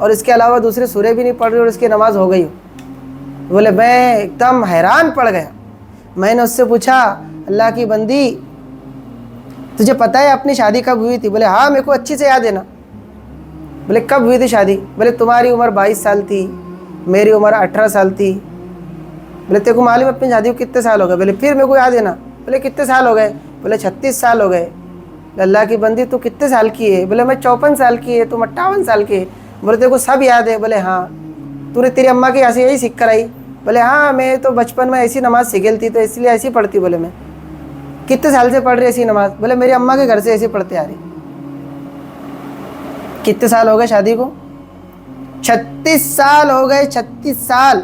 اور اس کے علاوہ دوسرے سورے بھی نہیں پڑھ رہی اور اس کی نماز ہو گئی ہو. بولے میں ایک دم حیران پڑ گیا. میں نے اس سے پوچھا اللہ کی بندی تجھے پتہ ہے اپنی شادی کب ہوئی تھی؟ بولے ہاں میرے کو اچھی سے یاد ہے نا. بولے کب ہوئی تھی شادی؟ بولے تمہاری عمر 22 سال تھی، میری عمر 18 سال تھی. بولے تیرے کو معلوم اپنی شادی کو کتنے سال ہو گئے؟ بولے پھر میرے کو یاد ہے نا. بولے کتنے سال ہو گئے؟ بولے 36 سال ہو گئے. اللہ کی بندی تو کتنے سال کی ہے؟ بولے میں 54 سال کی ہے، تم 58 سال کی ہے. بولے تیرے کو سب یاد ہے؟ بولے ہاں. تو نے تیری اماں کی ایسے یہی سیکھ کر آئی؟ بولے ہاں میں تو بچپن میں ایسی نماز سیکھل تھی تو اس لیے ایسی پڑھتی. بولے میں کتنے سال سے پڑھ رہی ایسی نماز؟ بولے میری اماں کے گھر سے ایسی پڑھتے آ رہی. کتنے سال ہو گئے شادی کو؟ 36 سال ہو گئے. 36 سال.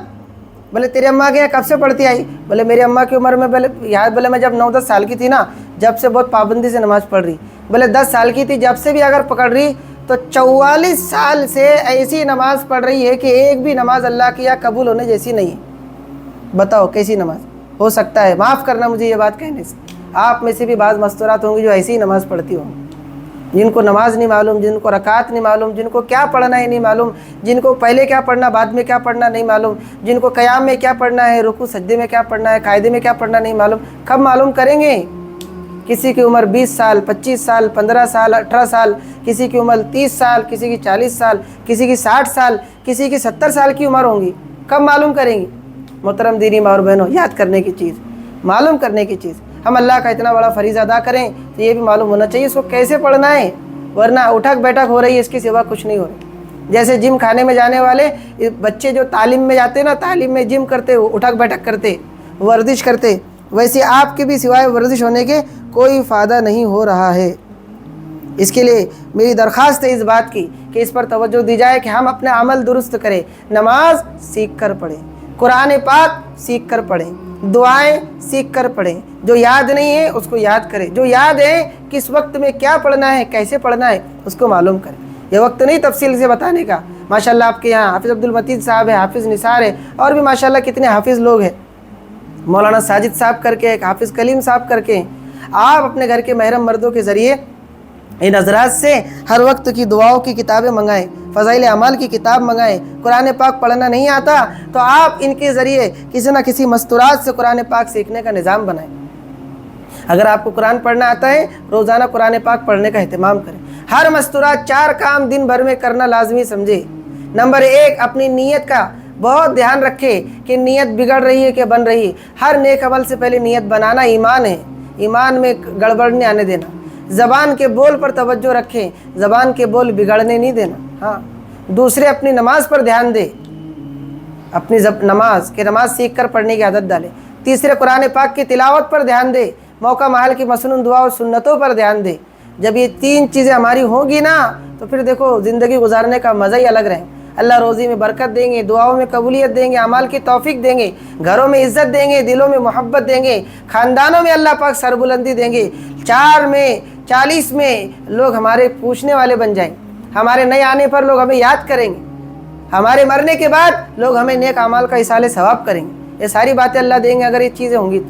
بولے تیری اماں کے یہاں کب سے پڑھتی آئی؟ بولے میری اماں کی عمر میں بولے میں جب 9-10 سال کی تھی نا، جب سے بہت پابندی سے نماز پڑھ رہی. بولے 10 سال کی تھی جب سے بھی اگر پکڑ رہی تو 44 سال سے ایسی نماز پڑھ رہی ہے کہ ایک بھی نماز اللہ کی یہاں قبول ہونے جیسی نہیں ہے. بتاؤ کیسی نماز ہو سکتا ہے؟ معاف کرنا مجھے یہ بات کہنے سے. آپ میں سے بھی بعض مستورات ہوں گی جو ایسی ہی نماز پڑھتی ہوں، جن کو نماز نہیں معلوم، جن کو رکعت نہیں معلوم، جن کو کیا پڑھنا ہے نہیں معلوم، جن کو پہلے کیا پڑھنا بعد میں کیا پڑھنا نہیں معلوم، جن کو قیام میں کیا پڑھنا ہے، رکوع سجدے میں کیا پڑھنا ہے، قاعدے میں کیا پڑھنا نہیں معلوم. کب معلوم کریں گے؟ کسی کی عمر 20 سال، 25 سال، 15 سال، 18 سال، کسی کی عمر 30 سال، کسی کی 40 سال، کسی کی 60 سال، کسی کی 70 سال کی عمر ہوں گی. کب معلوم کریں گی؟ محترم دینی ماں اور بہنوں، یاد کرنے کی چیز، معلوم کرنے کی چیز. ہم اللہ کا اتنا بڑا فریضہ ادا کریں تو یہ بھی معلوم ہونا چاہیے اس کو کیسے پڑھنا ہے، ورنہ اٹھک بیٹھک ہو رہی ہے، اس کی سوا کچھ نہیں ہو رہی. جیسے جم کھانے میں جانے والے بچے جو تعلیم میں جاتے نا، تعلیم میں جم کرتے، اٹھک بیٹھک کرتے، ورزش کرتے، ویسے آپ کے بھی سوائے ورزش ہونے کے کوئی فائدہ نہیں ہو رہا ہے. اس کے لیے میری درخواست ہے اس بات کی کہ اس پر توجہ دی جائے کہ ہم اپنا عمل درست کریں. نماز سیکھ کر پڑھیں، قرآن پاک سیکھ کر پڑھیں، دعائیں سیکھ کر پڑھیں. جو یاد نہیں ہے اس کو یاد کریں، جو یاد ہے کس وقت میں کیا پڑھنا ہے، کیسے پڑھنا ہے، اس کو معلوم کریں. یہ وقت نہیں تفصیل سے بتانے کا. ماشاءاللہ آپ کے یہاں حافظ عبدالمتید صاحب ہے، حافظ نثار ہے، اور بھی ماشاءاللہ کتنے حافظ لوگ ہیں. مولانا ساجد صاحب کر کے، ایک حافظ کلیم صاحب کر کے. آپ اپنے گھر کے محرم مردوں کے ذریعے ان حضرات سے ہر وقت کی دعاؤں کی کتابیں منگائیں، فضائل اعمال کی کتاب منگائیں. قرآن پاک پڑھنا نہیں آتا تو آپ ان کے ذریعے کسی نہ کسی مستورات سے قرآن پاک سیکھنے کا نظام بنائیں. اگر آپ کو قرآن پڑھنا آتا ہے، روزانہ قرآن پاک پڑھنے کا اہتمام کریں. ہر مستورات 4 کام دن بھر میں کرنا لازمی سمجھے. نمبر 1، اپنی نیت کا بہت دھیان رکھے کہ نیت بگڑ رہی ہے کہ بن رہی ہے. ہر نیک عمل سے پہلے نیت بنانا ایمان ہے، ایمان میں گڑبڑ نہیں آنے دینا. زبان کے بول پر توجہ رکھیں، زبان کے بول بگڑنے نہیں دینا. ہاں، دوسرے اپنی نماز پر دھیان دے، اپنی نماز سیکھ کر پڑھنے کی عادت ڈالے. تیسرے قرآن پاک کی تلاوت پر دھیان دے، موقع محل کی مسنون دعا اور سنتوں پر دھیان دے. جب یہ 3 چیزیں ہماری ہوں گی نا تو پھر دیکھو زندگی گزارنے کا مزہ ہی الگ رہے. اللہ روزی میں برکت دیں گے، دعاؤں میں قبولیت دیں گے، اعمال کی توفیق دیں گے، گھروں میں عزت دیں گے، دلوں میں محبت دیں گے، خاندانوں میں اللہ پاک سربلندی دیں گے. 4 میں 40 میں لوگ ہمارے پوچھنے والے بن جائیں. ہمارے نئے آنے پر لوگ ہمیں یاد کریں گے. ہمارے مرنے کے بعد لوگ ہمیں نیک اعمال کا ایصال ثواب کریں گے. یہ ساری باتیں اللہ دیں گے اگر یہ چیزیں ہوں گی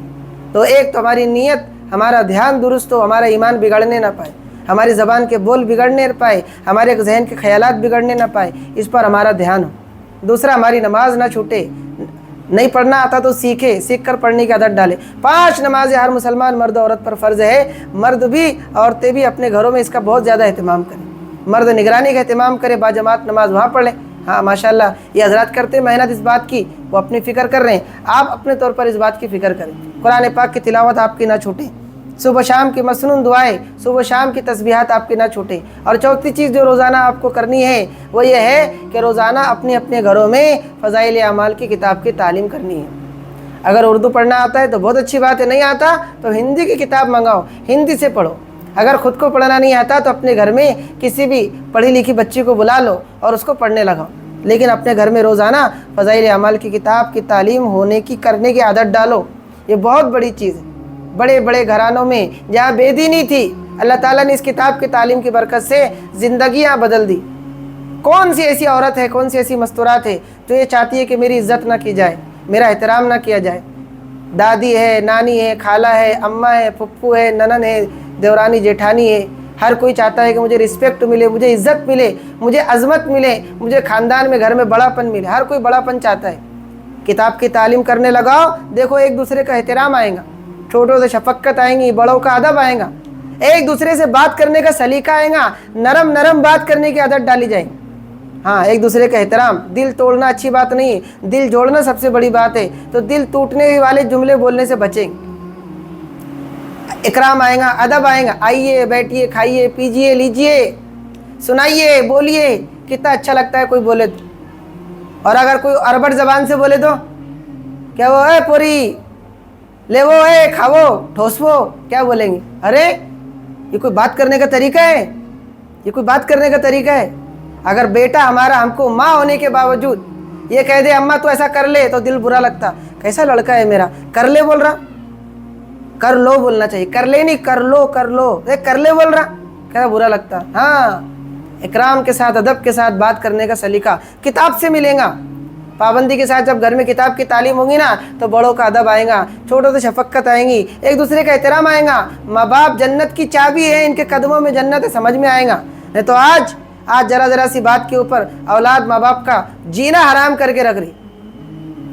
تو. ایک تو ہماری نیت، ہمارا دھیان درست ہو، ہمارا ایمان بگڑنے نہ پائے، ہماری زبان کے بول بگڑنے نہ پائے، ہمارے ذہن کے خیالات بگڑنے نہ پائے، اس پر ہمارا دھیان ہو. دوسرا، ہماری نماز نہ چھوٹے. نہیں پڑھنا آتا تو سیکھے، سیکھ کر پڑھنے کی عادت ڈالے. 5 نمازیں ہر مسلمان مرد و عورت پر فرض ہے. مرد بھی عورتیں بھی اپنے گھروں میں اس کا بہت زیادہ اہتمام کریں. مرد نگرانی کا اہتمام کرے، باجماعت نماز وہاں پڑھ لیں. ہاں ماشاءاللہ یہ حضرات کرتے محنت اس بات کی، وہ اپنی فکر کر رہے ہیں. آپ اپنے طور پر اس بات کی فکر کریں. قرآن پاک کی تلاوت آپ کی نہ چھوٹے. صبح شام کی مسنون دعائیں، صبح شام کی تسبیحات آپ کی نہ چھوٹیں. اور چوتھی چیز جو روزانہ آپ کو کرنی ہے وہ یہ ہے کہ روزانہ اپنے گھروں میں فضائل اعمال کی کتاب کی تعلیم کرنی ہے. اگر اردو پڑھنا آتا ہے تو بہت اچھی بات ہے، نہیں آتا تو ہندی کی کتاب منگاؤ، ہندی سے پڑھو. اگر خود کو پڑھنا نہیں آتا تو اپنے گھر میں کسی بھی پڑھی لکھی بچی کو بلا لو اور اس کو پڑھنے لگاؤ. لیکن اپنے گھر میں روزانہ فضائل اعمال کی کتاب کی تعلیم کرنے کی عادت ڈالو. یہ بہت بڑی چیز ہے. بڑے بڑے گھرانوں میں جہاں بے دینی تھی، اللہ تعالیٰ نے اس کتاب کی تعلیم کی برکت سے زندگیاں بدل دی. کون سی ایسی عورت ہے، کون سی ایسی مستورات ہے جو یہ چاہتی ہے کہ میری عزت نہ کی جائے، میرا احترام نہ کیا جائے؟ دادی ہے، نانی ہے، خالہ ہے، اماں ہے، پھپھو ہے، ننن ہے، دیورانی جیٹھانی ہے، ہر کوئی چاہتا ہے کہ مجھے رسپیکٹ ملے, مجھے عزت ملے, مجھے عظمت ملے, مجھے خاندان میں گھر میں بڑا پن ملے. ہر کوئی بڑا پن چاہتا ہے. کتاب کی تعلیم کرنے لگاؤ, دیکھو ایک دوسرے کا احترام آئے گا, چھوٹوں سے شفقت آئیں گی, بڑوں کا ادب آئے گا, ایک دوسرے سے بات کرنے کا سلیقہ آئے گا, نرم نرم بات کرنے کی عادت ڈالی جائے گی. ہاں, ایک دوسرے کا احترام. دل توڑنا اچھی بات نہیں ہے, دل جوڑنا سب سے بڑی بات ہے. تو دل ٹوٹنے والے جملے بولنے سے بچیں گے. اکرام آئے گا, ادب آئے گا. آئیے, بیٹھیے, کھائیے, پیجیے, لیجیے, سنائیے, بولیے. کتنا اچھا لگتا ہے کوئی بولے تو. اور اگر کوئی اربڑ زبان سے بولے تو کیا وہ ہے پوری لے وہ ہے کھاو ٹھوسو, کیا بولیں گے؟ ارے یہ کوئی بات کرنے کا طریقہ ہے؟ یہ کوئی بات کرنے کا طریقہ ہے؟ اگر بیٹا ہمارا ہم کو ماں ہونے کے باوجود یہ کہہ دے اماں تو ایسا کر لے, تو دل برا لگتا. کیسا لڑکا ہے میرا, کر لے بول رہا. کر لو بولنا چاہیے, کر لے نہیں, کر لو, کر لو. کر لے بول رہا, کیا برا لگتا. ہاں, اکرام کے ساتھ, ادب کے ساتھ بات کرنے کا سلیقہ کتاب سے ملے گا. پابندی کے ساتھ جب گھر میں کتاب کی تعلیم ہوگی نا, تو بڑوں کا ادب آئے گا, چھوٹوں سے شفقت آئیں گی, ایک دوسرے کا احترام آئے گا. ماں باپ جنت کی چابی ہے, ان کے قدموں میں جنت ہے, سمجھ میں آئے گا. نہیں تو آج ذرا سی بات کے اوپر اولاد ماں باپ کا جینا حرام کر کے رکھ رہی.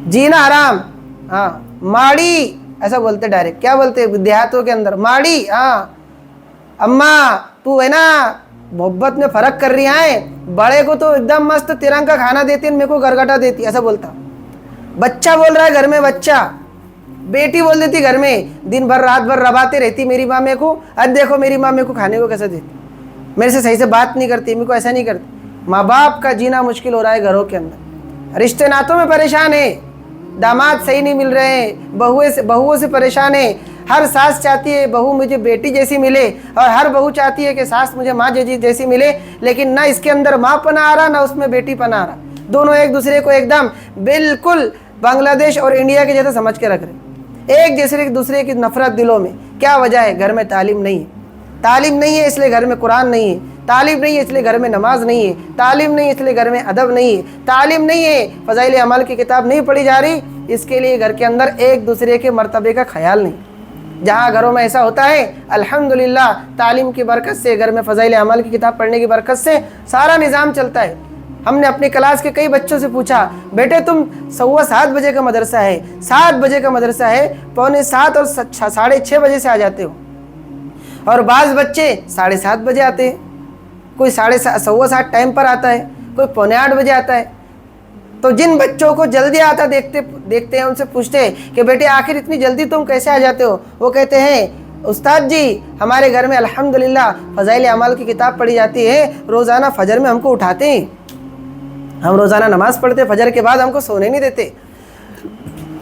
جینا حرام. ہاں, ماڑی ایسا بولتے ڈائریکٹ. کیا بولتے دیہاتوں کے اندر؟ ماڑی. ہاں, اماں تو ہے نا محبت میں فرق کر رہی ہے, بڑے کو تو ایک دم مست ترنگ کا کھانا دیتی, میرے کو گرگٹا دیتی, ایسا بولتا. بچہ بول رہا ہے گھر میں, بچہ. بیٹی بول دیتی گھر میں, دن بھر رات بھر رباتے رہتی میری ماں میرے کو, اب دیکھو میری ماں میرے کو کھانے کو کیسا دیتی, میرے سے صحیح سے بات نہیں کرتی, میرے کو ایسا نہیں کرتی. ماں باپ کا جینا مشکل ہو رہا ہے گھروں کے اندر. رشتے ناتوں میں پریشان ہے, داماد صحیح نہیں مل رہے ہیں, بہوؤں سے پریشان ہے. ہر ساس چاہتی ہے بہو مجھے بیٹی جیسی ملے, اور ہر بہو چاہتی ہے کہ ساس مجھے ماں جیسی ملے. لیکن نہ اس کے اندر ماں پنا آ رہا, نہ اس میں بیٹی پنا آ رہا. دونوں ایک دوسرے کو ایک دم بالکل بنگلہ دیش اور انڈیا کے جیسے سمجھ کے رکھ رہے, ایک دوسرے کی نفرت دلوں میں. کیا وجہ ہے؟ گھر میں تعلیم نہیں ہے. تعلیم نہیں ہے اس لیے گھر میں قرآن نہیں ہے, تعلیم نہیں ہے اس لیے گھر میں نماز نہیں ہے, تعلیم نہیں ہے اس لیے گھر میں ادب نہیں ہے, تعلیم نہیں ہے, فضائل اعمال کی کتاب نہیں پڑھی جا رہی, اس کے لیے گھر کے اندر ایک دوسرے کے مرتبے کا خیال نہیں. جہاں گھروں میں ایسا ہوتا ہے الحمدللہ تعلیم کی برکت سے, گھر میں فضائل اعمال کی کتاب پڑھنے کی برکت سے سارا نظام چلتا ہے. ہم نے اپنی کلاس کے کئی بچوں سے پوچھا, بیٹے تم 7:15 بجے کا مدرسہ ہے, 7 بجے کا مدرسہ ہے, 6:45 اور 6:30 بجے سے آ جاتے ہو, اور بعض بچے 7:30 بجے آتے ہیں, کوئی 7:15 ٹائم پر آتا ہے, کوئی 7:45 بجے آتا ہے. تو جن بچوں کو جلدی آتا دیکھتے ہیں ان سے پوچھتے ہیں کہ بیٹے آخر اتنی جلدی تم کیسے آ جاتے ہو؟ وہ کہتے ہیں استاد جی ہمارے گھر میں الحمدللہ فضائل اعمال کی کتاب پڑھی جاتی ہے, روزانہ فجر میں ہم کو اٹھاتے ہیں, ہم روزانہ نماز پڑھتے ہیں, فجر کے بعد ہم کو سونے نہیں دیتے.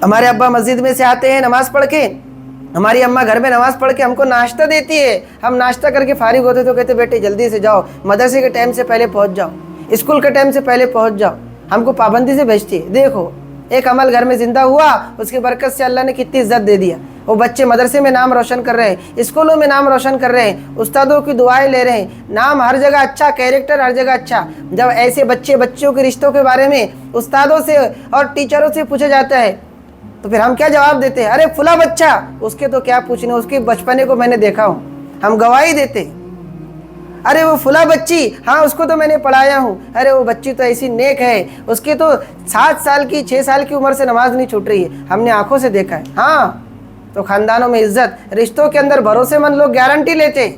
ہمارے ابا مسجد میں سے آتے ہیں نماز پڑھ کے, ہماری اماں گھر میں نماز پڑھ کے ہم کو ناشتہ دیتی ہے, ہم ناشتہ کر کے فارغ ہوتے تو کہتے بیٹے جلدی سے جاؤ, مدرسے کے ٹائم سے پہلے پہنچ جاؤ, اسکول کے ٹائم سے پہلے پہنچ جاؤ, ہم کو پابندی سے بھیجتی ہے. دیکھو ایک عمل گھر میں زندہ ہوا, اس کی برکت سے اللہ نے کتنی عزت دے دیا. وہ بچے مدرسے میں نام روشن کر رہے ہیں, اسکولوں میں نام روشن کر رہے ہیں, استادوں کی دعائیں لے رہے ہیں, نام ہر جگہ اچھا, کیریکٹر ہر جگہ اچھا. جب ایسے بچوں کے رشتوں کے بارے میں استادوں سے اور ٹیچروں سے پوچھا جاتا ہے تو پھر ہم کیا جواب دیتے ہیں؟ ارے فلاں بچہ, اس کے تو کیا پوچھنے, اس کے بچپنے کو میں نے دیکھا ہوں. ہم گواہی دیتے. ارے وہ فلاں بچی, ہاں اس کو تو میں نے پڑھایا ہوں, ارے وہ بچی تو ایسی نیک ہے, اس کی تو 7 سال کی 6 سال کی عمر سے نماز نہیں چھوٹ رہی ہے, ہم نے آنکھوں سے دیکھا ہے. ہاں, تو خاندانوں میں عزت, رشتوں کے اندر بھروسے مند لوگ گارنٹی لیتے,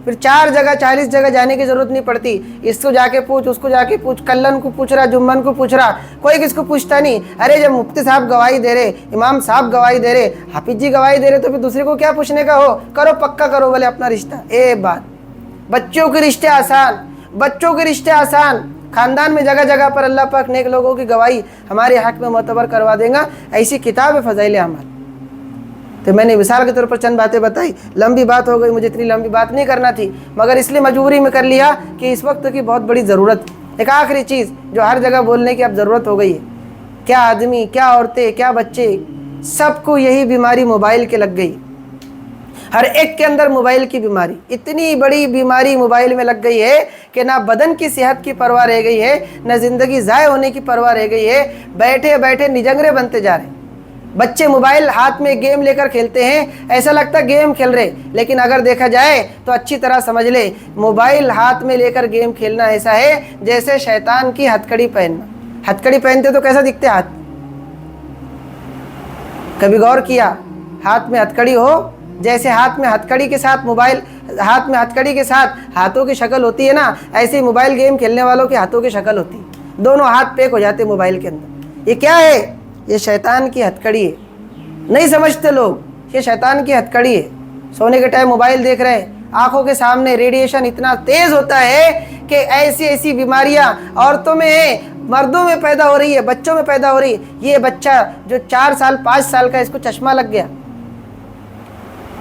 پھر 4 جگہ 40 جگہ جانے کی ضرورت نہیں پڑتی. اس کو جا کے پوچھ, اس کو جا کے پوچھ, کلن کو پوچھ رہا, جمن کو پوچھ رہا, کوئی کس کو پوچھتا نہیں. ارے جب مفتی صاحب گواہی دے رہے, امام صاحب گواہی دے رہے, حافظ جی گواہی دے رہے, تو پھر دوسرے کو کیا پوچھنے کا ہو؟ کرو پکا کرو بولے اپنا رشتہ. بات بچوں کے رشتے آسان, بچوں کے رشتے آسان. خاندان میں جگہ جگہ پر اللہ پاک نیک لوگوں کی گواہی ہمارے حق میں معتبر کروا دے گا. ایسی کتاب ہے فضائل اعمال. تو میں نے مثال کے طور پر چند باتیں بتائی, لمبی بات ہو گئی, مجھے اتنی لمبی بات نہیں کرنا تھی, مگر اس لیے مجبوری میں کر لیا کہ اس وقت کی بہت بڑی ضرورت. ایک آخری چیز جو ہر جگہ بولنے کی اب ضرورت ہو گئی ہے, کیا آدمی, کیا عورتیں, کیا بچے, سب کو یہی بیماری موبائل کے لگ گئی. ہر ایک کے اندر موبائل کی بیماری, اتنی بڑی بیماری موبائل میں لگ گئی ہے کہ نہ بدن کی صحت کی پرواہ رہ گئی ہے, نہ زندگی ضائع ہونے کی پرواہ رہ گئی ہے. بیٹھے بیٹھے نجنگرے بنتے جا رہے ہیں. بچے موبائل ہاتھ میں گیم لے کر کھیلتے ہیں، ایسا لگتا ہے گیم کھیل رہے، لیکن اگر دیکھا جائے تو اچھی طرح سمجھ لے موبائل ہاتھ میں لے کر گیم کھیلنا ایسا ہے جیسے شیطان کی ہتھکڑی پہننا۔ ہتھکڑی پہنتے تو کیسا دکھتے ہاتھ؟ کبھی غور کیا؟ ہاتھ میں ہتھکڑی ہو، جیسے ہاتھ میں ہتھکڑی کے ساتھ موبائل، ہاتھ میں ہتھکڑی کے ساتھ ہاتھوں کی شکل ہوتی ہے نا، ایسے ہی موبائل گیم کھیلنے والوں کے ہاتھوں کی شکل ہوتی ہے، دونوں ہاتھ پیک ہو جاتے موبائل کے اندر۔ یہ کیا ہے؟ یہ شیطان کی ہتھکڑی ہے۔ نہیں سمجھتے لوگ، یہ شیطان کی ہتھکڑی ہے۔ سونے کے ٹائم موبائل دیکھ رہے ہیں، آنکھوں کے سامنے ریڈیشن اتنا تیز ہوتا ہے کہ ایسی ایسی بیماریاں عورتوں میں ہیں، مردوں میں پیدا ہو رہی ہے، بچوں میں پیدا ہو رہی ہے۔ یہ بچہ جو 4 سال 5 سال کا، اس کو چشمہ لگ گیا۔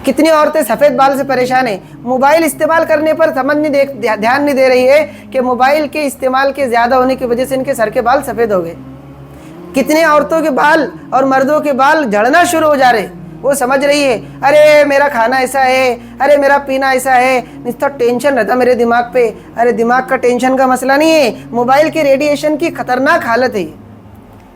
کتنی عورتیں سفید بال سے پریشان ہیں، موبائل استعمال کرنے پر دھیان نہیں دے رہی ہے کہ موبائل کے استعمال کے زیادہ ہونے کی وجہ سے ان کے سر کے بال سفید ہو گئے۔ کتنے عورتوں کے بال اور مردوں کے بال جھڑنا شروع ہو جا رہے، وہ سمجھ رہی ہے ارے میرا کھانا ایسا ہے، ارے میرا پینا ایسا ہے، اتنا ٹینشن رہتا میرے دماغ پہ۔ ارے دماغ کا ٹینشن کا مسئلہ نہیں ہے، موبائل کے ریڈیشن کی خطرناک حالت ہے۔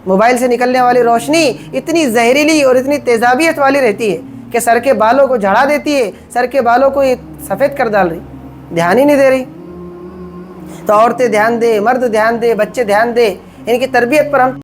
موبائل سے نکلنے والی روشنی اتنی زہریلی اور اتنی تیزابیت والی رہتی ہے کہ سر کے بالوں کو جھڑا دیتی ہے، سر کے بالوں کو یہ سفید کر ڈال رہی، دھیان ہی نہیں دے رہی۔ تو عورتیں دھیان دے، مرد دھیان دے، بچے دھیان دے، ان کی تربیت پر ہم